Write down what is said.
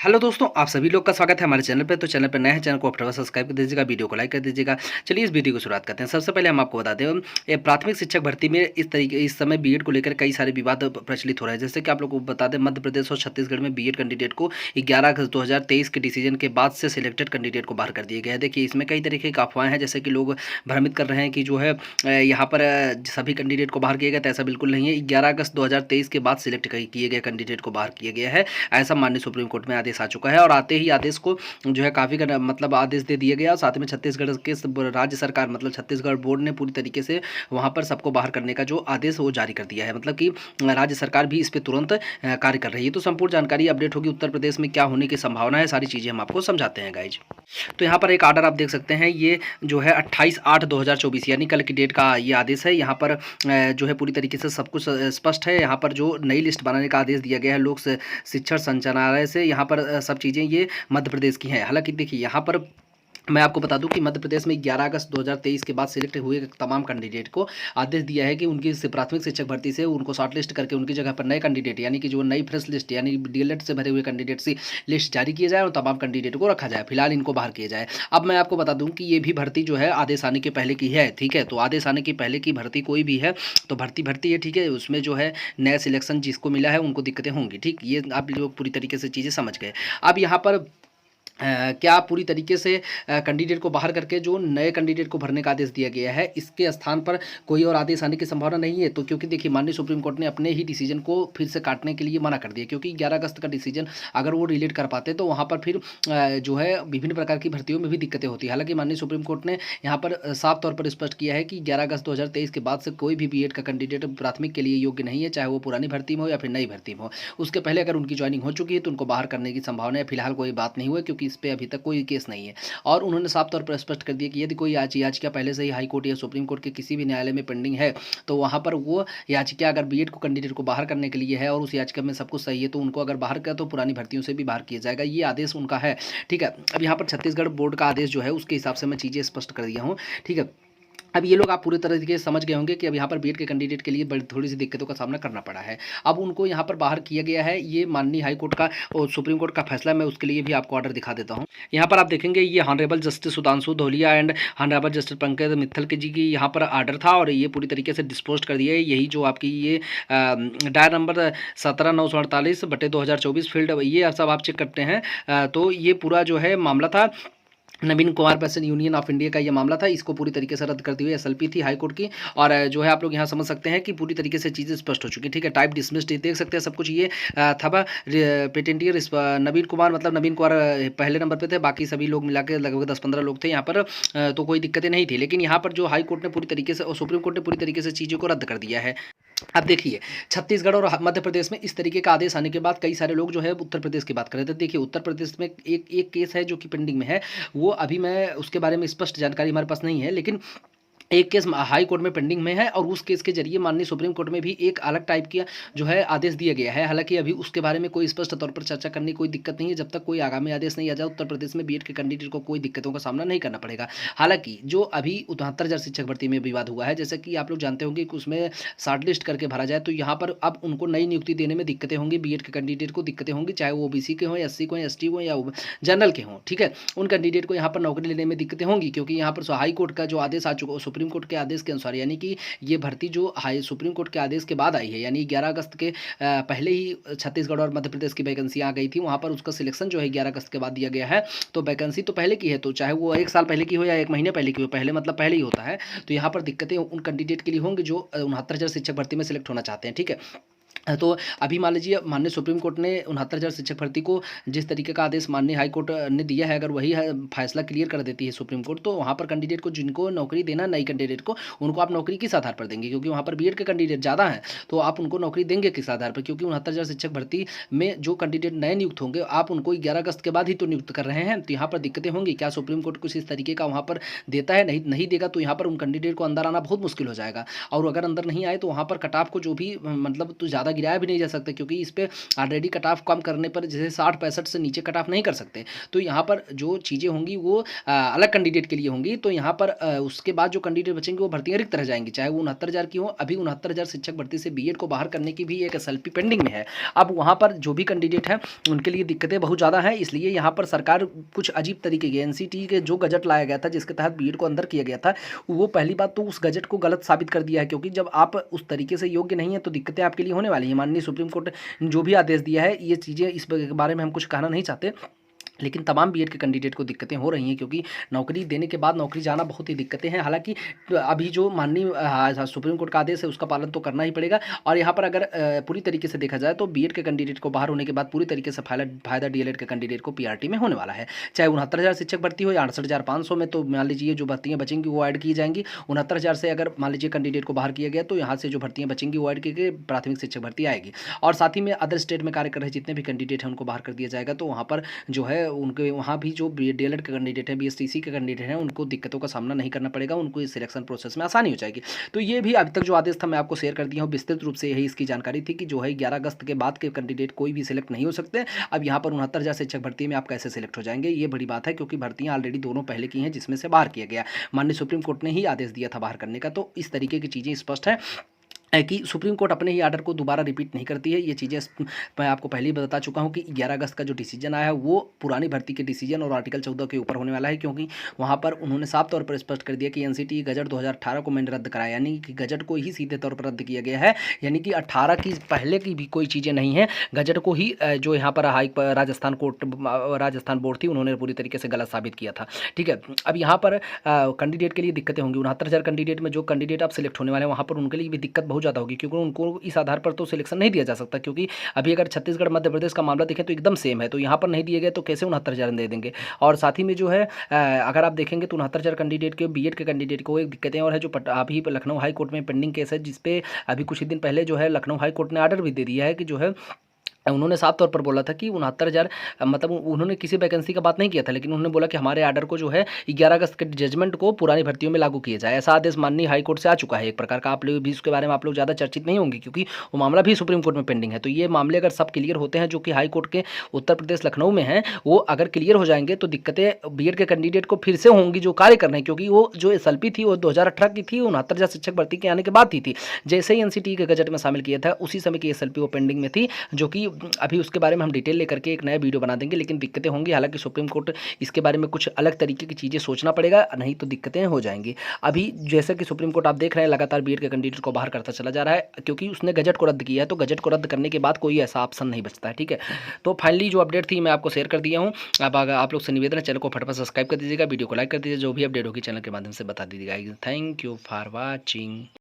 Hello दोस्तों, आप सभी लोग का स्वागत है हमारे चैनल पे। तो चैनल पे नए हैं, चैनल को फटाफट सब्सक्राइब कर दीजिएगा, वीडियो को लाइक कर दीजिएगा। चलिए इस वीडियो को शुरुआत करते हैं। सबसे पहले हम आपको बता दें, ये प्राथमिक शिक्षक भर्ती में इस समय बीएड को लेकर कई सारे विवाद प्रचलित हो रहे हैं। जैसे कि आप लोग को बता दें, मध्य प्रदेश और छत्तीसगढ़ में बीएड कैंडिडेट को 11 अगस्त 2023 के डिसीजन के बाद से सिलेक्टेड कैंडिडेट को बाहर कर दिया गया है। देखिए, इसमें कई तरीके की अफवाहें हैं, जैसे कि लोग भ्रमित कर रहे हैं कि जो है यहाँ पर सभी कैंडिडेट को बाहर किया गया, तो ऐसा बिल्कुल नहीं है। 11 अगस्त 2023 के बाद सिलेक्ट किए गए कैंडिडेट को बाहर किया गया है, ऐसा माननीय सुप्रीम कोर्ट में आदेश आ चुका है। और आते ही आदेश को जो है काफ़ी मतलब आदेश दे दिया गया। साथ में छत्तीसगढ़ के राज्य सरकार मतलब छत्तीसगढ़ बोर्ड ने पूरी तरीके से वहाँ पर सबको बाहर करने का जो आदेश वो जारी कर दिया है। मतलब कि राज्य सरकार भी इस पर तुरंत कार्य कर रही है। तो संपूर्ण जानकारी अपडेट होगी, उत्तर प्रदेश में क्या होने की संभावना है, सारी चीज़ें हम आपको समझाते हैं गाइज। तो यहाँ पर एक आर्डर आप देख सकते हैं, ये जो है 28/8/2024 यानी कल की डेट का ये आदेश है। यहाँ पर जो है पूरी तरीके से सब कुछ स्पष्ट है। यहाँ पर जो नई लिस्ट बनाने का आदेश दिया गया है लोक शिक्षण संचालनालय से, यहाँ पर सब चीज़ें ये मध्य प्रदेश की हैं। हालांकि देखिए, यहाँ पर मैं आपको बता दूं कि मध्य प्रदेश में 11 अगस्त 2023 के बाद सिलेक्ट हुए तमाम कैंडिडेट को आदेश दिया है कि उनकी प्राथमिक शिक्षक भर्ती से उनको शॉर्टलिस्ट करके उनकी जगह पर नए कैंडिडेट यानी कि जो नई फ्रेश लिस्ट यानी डीएलएड से भरे हुए कैंडिडेट की लिस्ट जारी किया जाए और तमाम कैंडिडेट को रखा जाए। फिलहाल इनको बाहर किया जाए। अब मैं आपको बता दूं कि ये भी भर्ती जो है आदेश आने के पहले की है, ठीक है। तो आदेश आने के पहले की भर्ती कोई भी है तो भर्ती है, ठीक है। उसमें जो है नया सिलेक्शन जिसको मिला है उनको दिक्कतें होंगी, ठीक। ये आप लोग पूरी तरीके से चीज़ें समझ गए। अब यहाँ पर क्या पूरी तरीके से कैंडिडेट को बाहर करके जो नए कैंडिडेट को भरने का आदेश दिया गया है, इसके स्थान पर कोई और आदेश आने की संभावना नहीं है। तो क्योंकि देखिए, माननीय सुप्रीम कोर्ट ने अपने ही डिसीजन को फिर से काटने के लिए मना कर दिया, क्योंकि 11 अगस्त का डिसीजन अगर वो रिलेट कर पाते तो वहाँ पर फिर जो है विभिन्न प्रकार की भर्तियों में भी दिक्कतें होती है। हालांकि माननीय सुप्रीम कोर्ट ने यहाँ पर साफ तौर पर स्पष्ट किया है कि 11 अगस्त 2023 के बाद से कोई भी बीएड का कैंडिडेट प्राथमिक के लिए योग्य नहीं है, चाहे वो पुरानी भर्ती में हो या फिर नई भर्ती में हो। उसके पहले अगर उनकी ज्वाइनिंग हो चुकी है तो उनको बाहर करने की संभावना है। फिलहाल कोई बात नहीं हुई, क्योंकि इस पर अभी तक कोई केस नहीं है। और उन्होंने साफ तौर पर स्पष्ट कर दिया कि यदि कोई याचिका पहले से ही हाई कोर्ट या सुप्रीम कोर्ट के किसी भी न्यायालय में पेंडिंग है तो वहां पर वो याचिका अगर बीएड को कैंडिडेट को बाहर करने के लिए है और उस याचिका में सब कुछ सही है तो उनको अगर बाहर कर तो पुरानी भर्तियों से भी बाहर किया जाएगा। ये आदेश उनका है, ठीक है। अब यहाँ पर छत्तीसगढ़ बोर्ड का आदेश जो है उसके हिसाब से मैं चीज़ें स्पष्ट कर दिया हूँ, ठीक है। अब ये लोग आप पूरी तरीके से समझ गए होंगे कि अब यहाँ पर बीएड के कैंडिडेट के लिए बड़ी थोड़ी सी दिक्कतों का सामना करना पड़ा है। अब उनको यहाँ पर बाहर किया गया है। ये माननीय हाई कोर्ट का और सुप्रीम कोर्ट का फैसला, मैं उसके लिए भी आपको ऑर्डर दिखा देता हूँ। यहाँ पर आप देखेंगे, ये honourable justice Sudhanshu Dhulia and honourable justice Pankaj Mittal के जी की यहाँ पर ऑर्डर था और ये पूरी तरीके से डिस्पोज कर दिया है। यही जो आपकी ये डायर नंबर 17/948/2024 फील्ड, ये सब आप चेक करते हैं तो ये पूरा जो है मामला था नवीन कुमार पैसन यूनियन ऑफ इंडिया का ये मामला था। इसको पूरी तरीके से रद्द करती हुई एसएलपी थी हाई कोर्ट की। और जो है आप लोग यहाँ समझ सकते हैं कि पूरी तरीके से चीज़ें स्पष्ट हो चुकी, ठीक है। टाइप डिसमिस्ड देख सकते हैं सब कुछ। ये था पेटेंटियर नवीन कुमार, मतलब नवीन कुमार पहले नंबर पे थे, बाकी सभी लोग मिला के लगभग 10-15 लोग थे यहाँ पर। तो कोई दिक्कतें नहीं थी, लेकिन यहाँ पर जो हाई कोर्ट ने पूरी तरीके से और सुप्रीम कोर्ट ने पूरी तरीके से चीज़ों को रद्द कर दिया है। अब देखिए, छत्तीसगढ़ और मध्य प्रदेश में इस तरीके का आदेश आने के बाद कई सारे लोग जो है उत्तर प्रदेश की बात कर रहे थे। देखिए, उत्तर प्रदेश में एक केस है जो कि पेंडिंग में है। वो अभी मैं उसके बारे में स्पष्ट जानकारी हमारे पास नहीं है, लेकिन एक केस हाई कोर्ट में पेंडिंग में है और उस केस के जरिए माननीय सुप्रीम कोर्ट में भी एक अलग टाइप का जो है आदेश दिया गया है। हालांकि अभी उसके बारे में कोई स्पष्ट तौर पर चर्चा करने की कोई दिक्कत नहीं है। जब तक कोई आगामी आदेश नहीं आ जाए, उत्तर प्रदेश में बीएड के कैंडिडेट को कोई दिक्कतों का सामना नहीं करना पड़ेगा। हालांकि जो अभी 69,000 शिक्षक भर्ती में विवाद हुआ है, जैसे कि आप लोग जानते होंगे कि उसमें शॉर्टलिस्ट करके भरा जाए, तो यहाँ पर अब उनको नई नियुक्ति देने में दिक्कतें होंगी। बीएड के कैंडिडेट को दिक्कतें होंगी, चाहे वो ओबीसी के हों, एससी को, एसटी को या जनरल के हों, ठीक है। उन कैंडिडेट को यहाँ पर नौकरी लेने में दिक्कतें होंगी, क्योंकि यहाँ पर हाई कोर्ट का जो आदेश आ चुका, सुप्रीम कोर्ट के आदेश के अनुसार, यानी कि ये भर्ती जो हाई सुप्रीम कोर्ट के आदेश के बाद आई है, यानी 11 अगस्त के पहले ही छत्तीसगढ़ और मध्य प्रदेश की वैकेंसी आ गई थी। वहां पर उसका सिलेक्शन जो है 11 अगस्त के बाद दिया गया है। तो वैकेंसी तो पहले की है, तो चाहे वो 1 साल पहले की हो या 1 महीने पहले की हो, पहले मतलब पहले ही होता है। तो यहाँ पर दिक्कतें उन कैंडिडेट के लिए होंगी जो 69,000 शिक्षक भर्ती में सिलेक्ट होना चाहते हैं, ठीक है। तो अभी मान लीजिए, माननीय सुप्रीम कोर्ट ने 69,000 शिक्षक भर्ती को जिस तरीके का आदेश माननीय हाई कोर्ट ने दिया है, अगर वही फैसला क्लियर कर देती है सुप्रीम कोर्ट, तो वहाँ पर कैंडिडेट को जिनको नौकरी देना, नई कैंडिडेट को, उनको आप नौकरी किस आधार पर देंगे? क्योंकि वहाँ पर बीएड के कैंडिडेट ज़्यादा हैं, तो आप उनको नौकरी देंगे किस आधार पर? क्योंकि 69,000 शिक्षक भर्ती में जो कैंडिडेट नए नियुक्त होंगे, आप उनको 11 अगस्त के बाद ही तो नियुक्त कर रहे हैं। तो यहाँ पर दिक्कतें होंगी। क्या सुप्रीम कोर्ट कुछ इस तरीके का वहाँ पर देता है? नहीं देगा तो यहाँ पर उन कैंडिडेट को अंदर आना बहुत मुश्किल हो जाएगा। और अगर अंदर नहीं आए तो वहाँ पर कट ऑफ को जो भी मतलब तो ज़्यादा गिराया भी नहीं जा सकता, क्योंकि इस पे ऑलरेडी कट ऑफ कम करने पर जैसे 60-65 से नीचे कट ऑफ नहीं कर सकते। तो यहाँ पर जो चीज़ें होंगी वो अलग कैंडिडेट के लिए होंगी। तो यहाँ पर उसके बाद जो कैंडिडेट बचेंगे वो भर्तियाँ रिक्त रह जाएंगी, चाहे वो 69,000 की हो। अभी 69,000 शिक्षक भर्ती से बीएड को बाहर करने की भी एक एसएलपी पेंडिंग में है। अब वहाँ पर जो भी कैंडिडेट हैं उनके लिए दिक्कतें बहुत ज़्यादा हैं, इसलिए यहाँ पर सरकार कुछ अजीब तरीके की एनसीटी के जो गजट लाया गया था जिसके तहत बीएड को अंदर किया गया था, वो पहली बात तो उस गजट को गलत साबित कर दिया है, क्योंकि जब आप उस तरीके से योग्य नहीं है तो दिक्कतें आपके लिए होने वाली हैं। माननीय सुप्रीम कोर्ट जो भी आदेश दिया है, ये चीज़ें इस बारे में हम कुछ कहना नहीं चाहते, लेकिन तमाम बीएड के कैंडिडेट को दिक्कतें हो रही हैं, क्योंकि नौकरी देने के बाद नौकरी जाना बहुत ही दिक्कतें हैं। हालांकि अभी जो माननीय सुप्रीम कोर्ट का आदेश है उसका पालन तो करना ही पड़ेगा। और यहाँ पर अगर पूरी तरीके से देखा जाए तो बीएड के कैंडिडेट को बाहर होने के बाद पूरी तरीके से फायदा डीएलएड के कैंडिडेट को पीआरटी में होने वाला है। चाहे 69,000 शिक्षक भर्ती हो या 68,500 में, तो मान लीजिए जो भर्तियाँ बचेंगी वो ऐड की जाएंगी। 69,000 से अगर मान लीजिए कैंडिडेट को बाहर किया गया तो यहाँ से जो भर्तियाँ बचेंगी वो ऐड की प्राथमिक शिक्षक भर्ती आएगी। और साथ ही में अदर स्टेट में कार्य कर रहे जितने भी कैंडिडेट हैं उनको बाहर कर दिया जाएगा। तो वहाँ पर जो है उनके वहाँ भी जो डीएलएड के कैंडिडेट हैं, बीएसटीसी के कैंडिडेट हैं, उनको दिक्कतों का सामना नहीं करना पड़ेगा, उनको इस सिलेक्शन प्रोसेस में आसानी हो जाएगी। तो ये भी अभी तक जो आदेश था मैं आपको शेयर कर दिया हूँ। विस्तृत रूप से यही इसकी जानकारी थी कि जो है 11 अगस्त के बाद के कैंडिडेट कोई भी सिलेक्ट नहीं हो सकते। अब यहाँ पर 69,000 शिक्षक भर्ती में आप कैसे सिलेक्ट हो जाएंगे, ये बड़ी बात है, क्योंकि भर्तियाँ ऑलरेडी दोनों पहले की हैं जिसमें से बाहर किया गया। माननीय सुप्रीम कोर्ट ने ही आदेश दिया था बाहर करने का। तो इस तरीके की चीज़ें स्पष्ट है कि सुप्रीम कोर्ट अपने ही आर्डर को दोबारा रिपीट नहीं करती है। ये चीज़ें मैं आपको पहले ही बता चुका हूँ कि 11 अगस्त का जो डिसीजन आया है वो पुरानी भर्ती के डिसीजन और आर्टिकल 14 के ऊपर होने वाला है, क्योंकि वहाँ पर उन्होंने साफ तौर पर स्पष्ट कर दिया कि एनसीटी गजट 2018 को मैंने रद्द कराया, यानी कि गजट को ही सीधे तौर पर रद्द किया गया है, यानी कि 18 की पहले की भी कोई चीज़ें नहीं है। गजट को ही जो यहाँ पर राजस्थान बोर्ड थी उन्होंने पूरी तरीके से गलत साबित किया था। ठीक है, अब यहाँ पर कैंडिडेट के लिए दिक्कतें होंगी। 69,000 कैंडिडेट में जो कैंडिडेट आप सिलेक्ट होने वाले हैं वहाँ पर उनके लिए भी दिक्कत बहुत ज़्यादा होगी, क्योंकि उनको इस आधार पर तो सिलेक्शन नहीं दिया जा सकता, क्योंकि अभी अगर छत्तीसगढ़ मध्य प्रदेश का मामला देखें तो एकदम सेम है। तो यहाँ पर नहीं दिए गए तो कैसे 69,000 दे देंगे। और साथ ही में जो है अगर आप देखेंगे तो 69,000 कैंडिडेट के बीएड के कैंडिडेट को एक दिक्कतें और है, जो अभी लखनऊ हाई कोर्ट में पेंडिंग केस है, जिसपे अभी कुछ ही दिन पहले जो है लखनऊ हाई कोर्ट ने ऑर्डर भी दे दिया है कि जो है उन्होंने साफ तौर पर बोला था कि 69,000 मतलब उन्होंने किसी वैकेंसी का बात नहीं किया था, लेकिन उन्होंने बोला कि हमारे आर्डर को जो है 11 अगस्त के जजमेंट को पुरानी भर्तियों में लागू किया जाए। ऐसा आदेश माननीय हाई कोर्ट से आ चुका है एक प्रकार का। आप लोग भी उसके बारे में आप लोग ज़्यादा चर्चित नहीं होंगे, क्योंकि वो मामला भी सुप्रीम कोर्ट में पेंडिंग है। तो ये मामले अगर सब क्लियर होते हैं जो कि हाई कोर्ट के उत्तर प्रदेश लखनऊ में हैं, वो अगर क्लियर हो जाएंगे तो दिक्कतें बीएड के कैंडिडेट को फिर से होंगी जो कार्य कर रहे हैं, क्योंकि वो जो एसएलपी थी वो 2018 की थी, 69,000 शिक्षक भर्ती के आने के बाद थी। जैसे ही एनसीटी के गजट में शामिल किया था उसी समय की एसएलपी वो पेंडिंग में थी, जो कि अभी उसके बारे में हम डिटेल लेकर के एक नया वीडियो बना देंगे। लेकिन दिक्कतें होंगी, हालांकि सुप्रीम कोर्ट इसके बारे में कुछ अलग तरीके की चीज़ें सोचना पड़ेगा, नहीं तो दिक्कतें हो जाएंगी। अभी जैसे कि सुप्रीम कोर्ट आप देख रहे हैं लगातार बीएड के कैंडिडेट को बाहर करता चला जा रहा है, क्योंकि उसने गजट को रद्द किया है। तो गजट को रद्द करने के बाद कोई ऐसा ऑप्शन नहीं बचता है। ठीक है, तो फाइनली जो अपडेट थी मैं आपको शेयर कर दिया हूँ। अब अगर आप लोग से निवेदन है चैनल को फटाफट सब्सक्राइब कर दीजिएगा, वीडियो को लाइक कर दीजिए, जो भी अपडेट होगी चैनल के माध्यम से बता दीजिएगा। Thank you for watching.